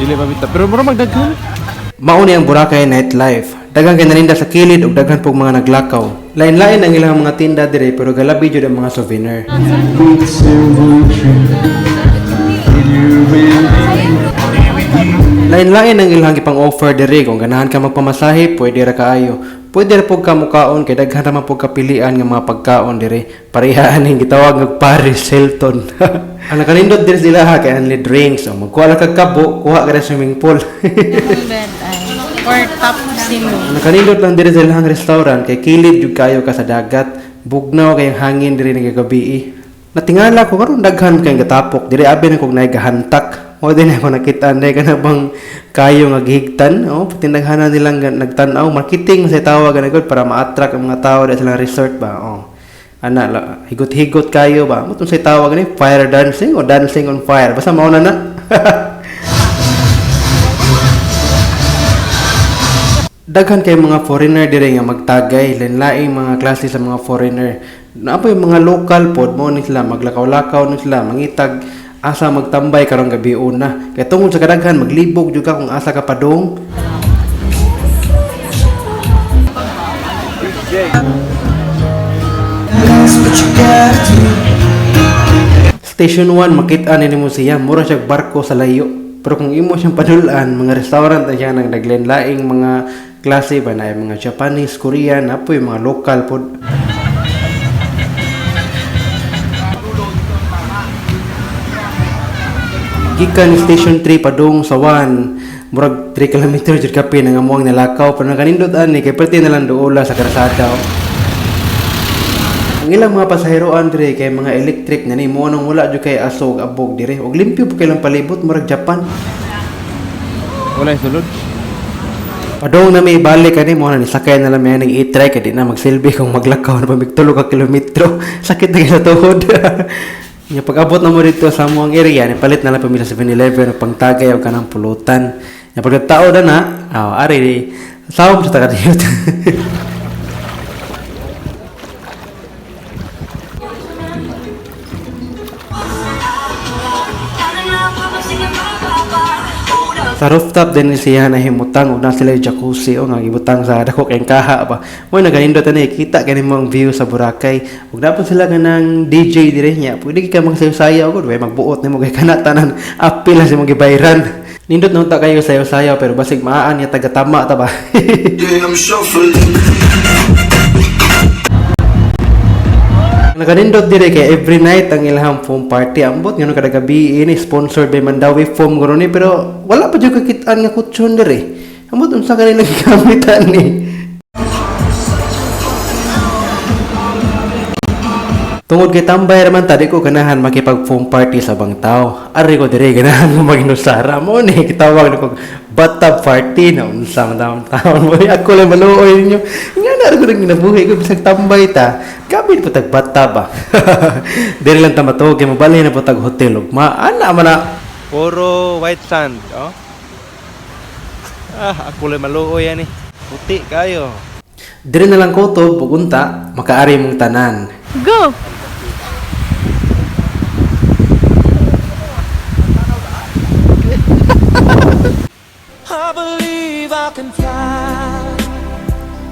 Dili pa bitaw. Pero mura magdaghan. Mauni ang Boracay nightlife. Daghan kay naninda sa kilid ug daghan pog mga naglakaw. Lain-lain ang ilang mga tinda dire pero galabi jud ang mga souvenir. Lain-lain ang ilang gipang offer dire kung ganahan ka magpamasahe, pwede ra kaayo. Pwede ra pog ka mukaon kay daghan ra man pog kapilian nga mga pagkaon dire. Parehaan ning gitawag nga Paris Hilton. Ang nakanindot dire sila ha kay only drinks. O magkuha lang kag kabo, kuha ka ra swimming pool. Bed ay or top ceiling. Nakanindot lang dire sa ilang restaurant kay kilid jud kayo ka sa dagat. Bugnaw kay hangin dire nga gabi. Natingala ko karon daghan kay gatapok dire abi na kog nagahantak. O din ako nakita anday kana bang kayo nga gihigtan. O patindaghana nilang nagtan-aw marketing sa tawag ganagod para ma-attract ang mga tao sa silang resort ba. O ana higot-higot kayo ba. Mo sa tawag ni fire dancing o dancing on fire. Basta mao na. Daghan kay mga foreigner dire nga magtagay, lain-laing mga klase sa mga foreigner. Naapa yung mga local pod mo ni sila maglakaw-lakaw ni sila mangitag asa magtambay karong gabi una. Kaya tungod sa kadaghan maglibog jud ka kung asa ka padung. Station 1 makit-an nimo siya, mura siya barko sa layo. Pero kung imo siyang padulaan, mga restaurant na siya nang naglain-laing mga klase ba na mga Japanese, Korean, apoy mga local pod. Gikan ni Station 3 padung sa 1, murag 3 kilometer jud kape nga muang nalakaw pero nakanindot ani kay perti na lang duola sa karsada. Ang ilang mga pasaheroan dire kay mga electric na ni mo nang wala jud kay asog abog dire og limpyo pa kay lang palibot murag Japan. Wala sulod. Padung na may balik ani mo na ni sakay na lang may ning e-trike kay di na magsilbi kung maglakaw na pamigtulo ka kilometro. Sakit na kay sa tuhod. Nya pag-abot na mo dito sa amuang area ni palit na lang pamilya sa 7-Eleven o pangtagay o kanang pulutan. Nya pagkatao na ari sawom sa tagadiyot. Sa rooftop din siya na himutang ug na sila yung jacuzzi o nga gibutang sa dako kay kaha ba. Mo naganindot ani kita kani mong view sa Boracay. Ug dapat sila ganang DJ dire nya. Pwede ka magsayaw-sayaw gud way magbuot nimo kay kana tanan apil sa imong gibayran. Nindot nung ta kayo sayaw-sayaw pero basig maaan ya taga-tama ta ba. Nakanindot dire kay every night ang ilahang foam party ambot ngano kada gabi ini sponsored by Mandawi Foam guro ni pero wala pa jud kakitaan nga kutsyon dire. Ambot unsa kanila gigamitan ni. Tungod kay tambay raman tadi ko ganahan makipag foam party sa bang tao. Ari ko dire ganahan nga maginusara mo ni kitawag nako bathtub party na unsa man taon mo ako lang maluoy ninyo. Nga na ko nang ginabuhi ko bisag tambay ta. Gabi po tag bathtub ba. Dire lang ta matog kay mabalhin na po tag hotel ug maana man na puro white sand, oh. Ako lang maluoy ani. Puti kayo. Dire na lang ko to pugunta makaari mong tanan. Go.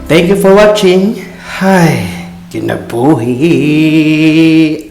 Thank you for watching. Hi, kinabuhi.